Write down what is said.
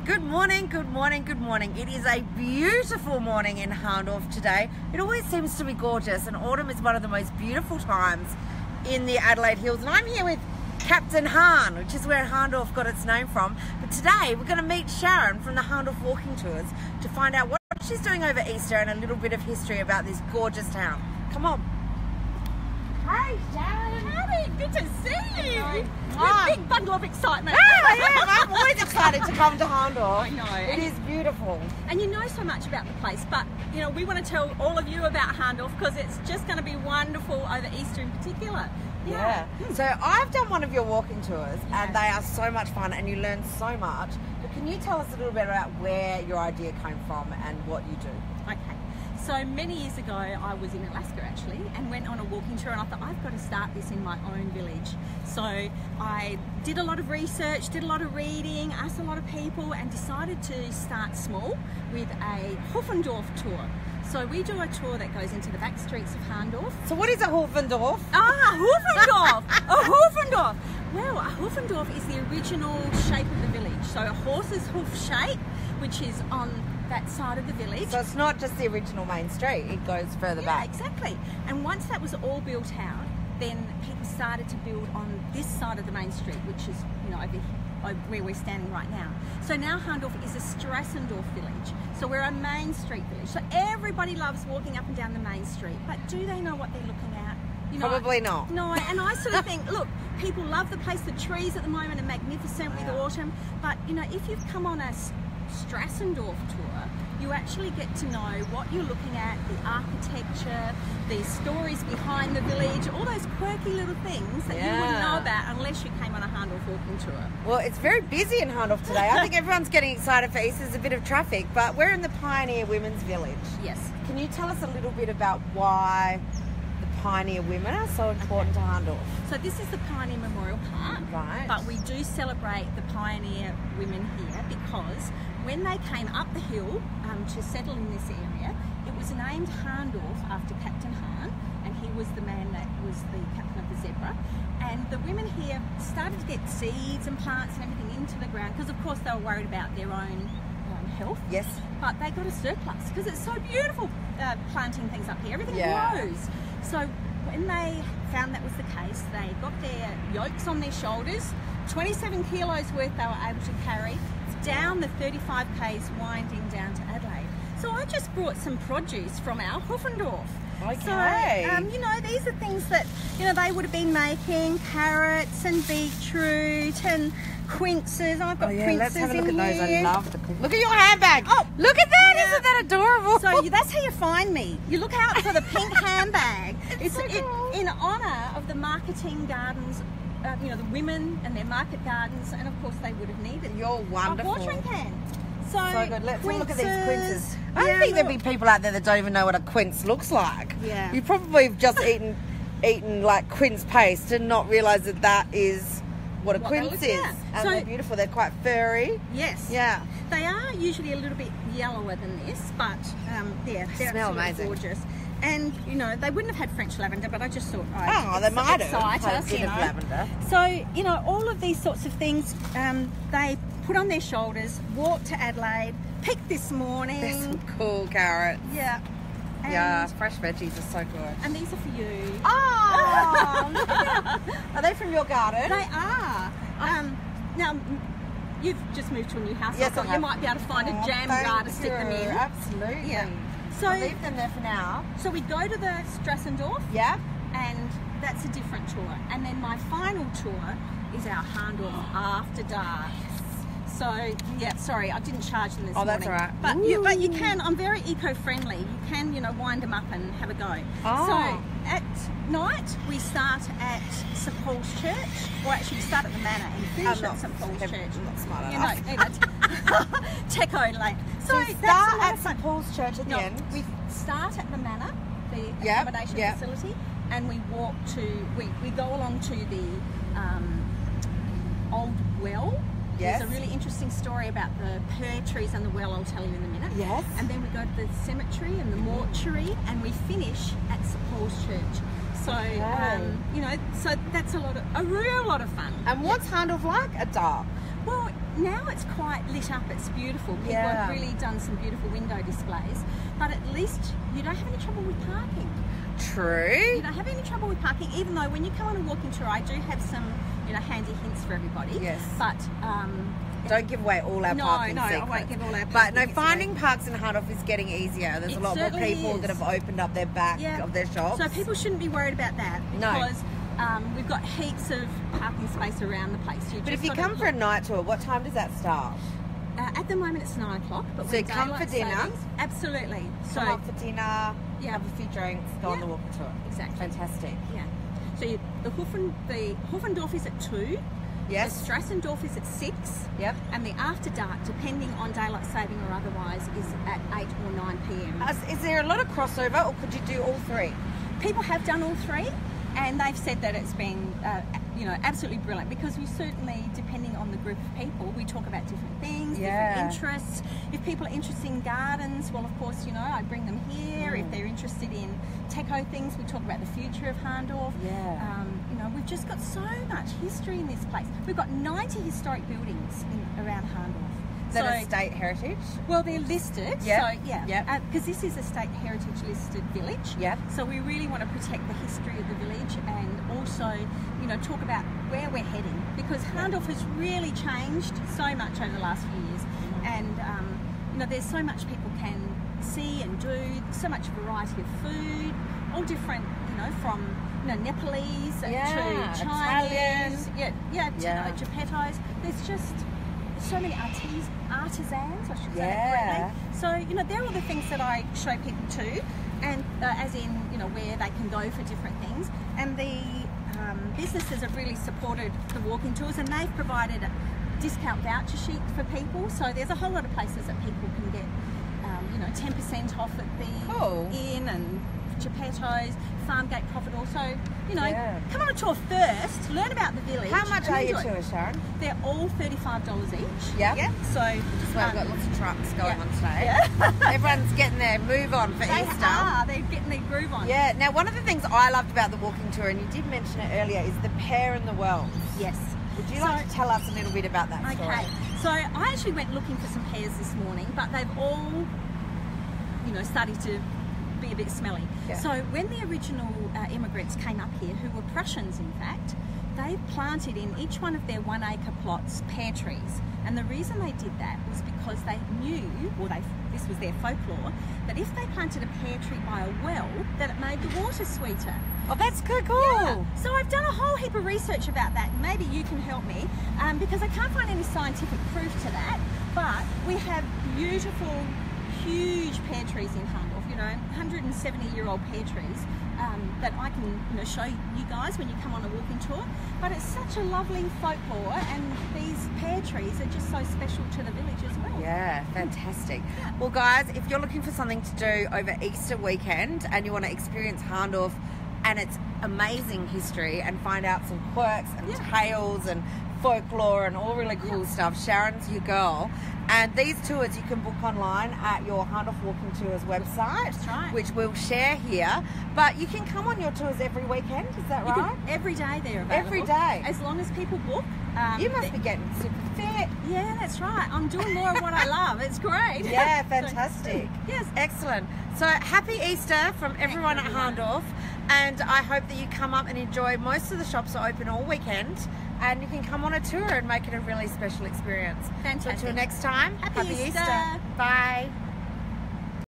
Good morning, good morning, good morning. It is a beautiful morning in Hahndorf today. It always seems to be gorgeous, and autumn is one of the most beautiful times in the Adelaide Hills. And I'm here with Captain Hahn, which is where Hahndorf got its name from. But today we're going to meet Sharon from the Hahndorf Walking Tours to find out what she's doing over Easter and a little bit of history about this gorgeous town. Come on. Hey, Sharon. Howdy, good to see you. You're a big bundle of excitement. I am. I'm always excited to come to Hahndorf. I know. It is beautiful. And you know so much about the place, but you know we want to tell all of you about Hahndorf because it's just going to be wonderful over Easter in particular. Yeah. So I've done one of your walking tours and they are so much fun and you learn so much. But can you tell us a little bit about where your idea came from and what you do? Okay. So many years ago I was in Alaska actually and went on a walking tour, and I thought I've got to start this in my own village. So I did a lot of research, did a lot of reading, asked a lot of people, and decided to start small with a Hahndorf tour. So we do a tour that goes into the back streets of Hahndorf. So what is a Hahndorf? Hahndorf! A Hahndorf! Well, a Hahndorf is the original shape of the village. So a horse's hoof shape, which is on that side of the village. So it's not just the original main street, it goes further back. Yeah, exactly. And once that was all built out, then people started to build on this side of the main street, which is, you know, over where we're standing right now. So now Hahndorf is a Strassendorf village. So we're a main street village. So everybody loves walking up and down the main street, but do they know what they're looking at? You know, probably not. No, and I sort of think, look, people love the place. The trees at the moment are magnificent with autumn, but you know, if you've come on a Strassendorf tour, you actually get to know what you're looking at, the architecture, the stories behind the village, all those quirky little things that you wouldn't know about unless you came on a Hahndorf walking tour. Well, it's very busy in Hahndorf today. I think everyone's getting excited for Easter. There's a bit of traffic, but we're in the Pioneer Women's Village. Yes. Can you tell us a little bit about why the Pioneer women are so important to Hahndorf? So this is the Pioneer Memorial Park, right? But we do celebrate the Pioneer women here because when they came up the hill to settle in this area, it was named Hahndorf after Captain Hahn, and he was the man that was the captain of the Zebra. And the women here started to get seeds and plants and everything into the ground because, of course, they were worried about their own health. Yes. But they got a surplus because it's so beautiful planting things up here. Everything grows. So when they found that was the case, they got their yokes on their shoulders, 27 kilos worth they were able to carry, down the 35 k's winding down to Adelaide. So I just brought some produce from our Hahndorf. Okay. So, you know, these are things that, you know, they would have been making, carrots and beetroot and quinces. I've got quinces let's have a look in at those. here. I love the quinces. Look at your handbag. Oh, look at that. Isn't that adorable? So that's how you find me. You look out for the pink handbag. It's so cool. in honour of the marketing gardens, you know, the women and their market gardens, and of course they would have needed You're wonderful. a watering can. So good. Let's have a look at these quinces. I Yeah, think there'd be people out there that don't even know what a quince looks like. Yeah. You probably have just eaten like quince paste and not realise that that is what a quince look is. like. And So- they're beautiful. They're quite furry. Yes. Yeah. They are usually a little bit yellower than this, but they're smell absolutely amazing. gorgeous. And you know, they wouldn't have had French lavender, but I just thought, They might have excite had a us, bit you of know. lavender. So you know, all of these sorts of things, they put on their shoulders, walked to Adelaide, picked this morning. There's some cool carrots. Yeah. And, Yeah, fresh veggies are so good. And these are for you. Oh, look at that. Are they from your garden? They are. Now, you've just moved to a new house. Yes, I thought I have. you might be able to find a jam jar to stick them in. Absolutely. Yeah. So So, leave them there for now. so we go to the Strassendorf, Yeah. and that's a different tour. And then my final tour is our Hahndorf After Dark. So, yeah, sorry, I didn't charge them this morning. That's all right. But you can, I'm very eco-friendly. You can, you know, wind them up and have a go. Oh. So, at night, we start at St Paul's Church, or actually start at the Manor and finish at St Paul's Church. I'm not smart You enough. know, Techo Lane. So that's we a start lot at of fun. St Paul's Church at the end. We start at the Manor, the Yep, accommodation yep. facility, and we walk to, we go along to the old well. Yes. There's a really interesting story about the pear trees and the well, I'll tell you in a minute. Yes. And then we go to the cemetery and the mortuary, and we finish at St Paul's Church. So, you know, so that's a real lot of fun. And what's Hahndorf like? A dark. Well, now it's quite lit up, it's beautiful. People have really done some beautiful window displays, but at least you don't have any trouble with parking. True. You don't have any trouble with parking, even though when you come on a walking tour, I do have some, handy hints for everybody. Yes. But don't give away all our parking secrets. I won't give all our parking. But no, finding parks in Hahndorf is getting easier. There's a lot more people that have opened up their back of their shops. So people shouldn't be worried about that because we've got heaps of parking space around the place. But if you come for a night tour, what time does that start? At the moment it's 9 o'clock. But so come for dinner? Savings, absolutely. Come up for dinner, have a few drinks, go on the walking tour. Exactly. Fantastic. Yeah. So the Hahndorf is at 2. Yes. The Strassendorf is at 6. Yep. And the after dark, depending on daylight saving or otherwise, is at 8 or 9 p.m. Is there a lot of crossover, or could you do all three? People have done all three, and they've said that it's been, absolutely brilliant, because we certainly, depending on the group of people, we talk about different things, different interests. If people are interested in gardens, well, of course, I bring them here. If they're interested in techo things, we talk about the future of Hahndorf. We've just got so much history in this place. We've got 90 historic buildings around Hahndorf. That are state heritage? Well, they're listed. Yeah. Because this is a state heritage listed village. Yeah. So we really want to protect the history of the village, and also, talk about where we're heading, because Hahndorf has really changed so much over the last few years, and there's so much people can see and do, so much variety of food, all different, from Nepalese to Chinese, Geppettos. There's just so many artisans, I should say that correctly. So, they're all the things that I show people too, and as in, where they can go for different things. And the businesses have really supported the walking tours, and they've provided a discount voucher sheet for people. So there's a whole lot of places that people can get, 10% off at the inn, and Geppettos, Farmgate Profit also. Come on a tour first, learn about the village. How much are your tours, Sharon? They're all $35 each. Yeah. So we've got lots of trucks going on today. Everyone's getting their move on for Easter. They're getting their groove on. Yeah. Now, one of the things I loved about the walking tour, and you did mention it earlier, is the pear and the wells. Yes. Would you like to tell us a little bit about that story? Okay. So I actually went looking for some pears this morning, but they've all, started to be a bit smelly. Yeah. So when the original immigrants came up here, who were Prussians in fact, they planted in each one of their 1 acre plots pear trees. And the reason they did that was because they knew, or this was their folklore, that if they planted a pear tree by a well, that it made the water sweeter. Oh, that's cool. Yeah. So I've done a whole heap of research about that. Maybe you can help me, because I can't find any scientific proof to that. But we have beautiful, huge pear trees in Hahndorf. 170-year-old pear trees that I can show you guys when you come on a walking tour. But it's such a lovely folklore, and these pear trees are just so special to the village as well. Yeah, fantastic. Well, guys, if you're looking for something to do over Easter weekend and you want to experience Hahndorf and its amazing history and find out some quirks and tales and folklore and all really cool stuff, Sharon's your girl. And these tours you can book online at your Hahndorf Walking Tours website, which we'll share here. But you can come on your tours every weekend, is that right? Every day they're available. Every day. As long as people book. You must be getting super fit. Yeah, that's right. I'm doing more of what I love. It's great. Yeah, fantastic. So, yes. Excellent. So happy Easter from everyone at Hahndorf. And I hope that you come up and enjoy. Most of the shops are open all weekend, and you can come on a tour and make it a really special experience. Fantastic. So until next time, happy Easter. Bye.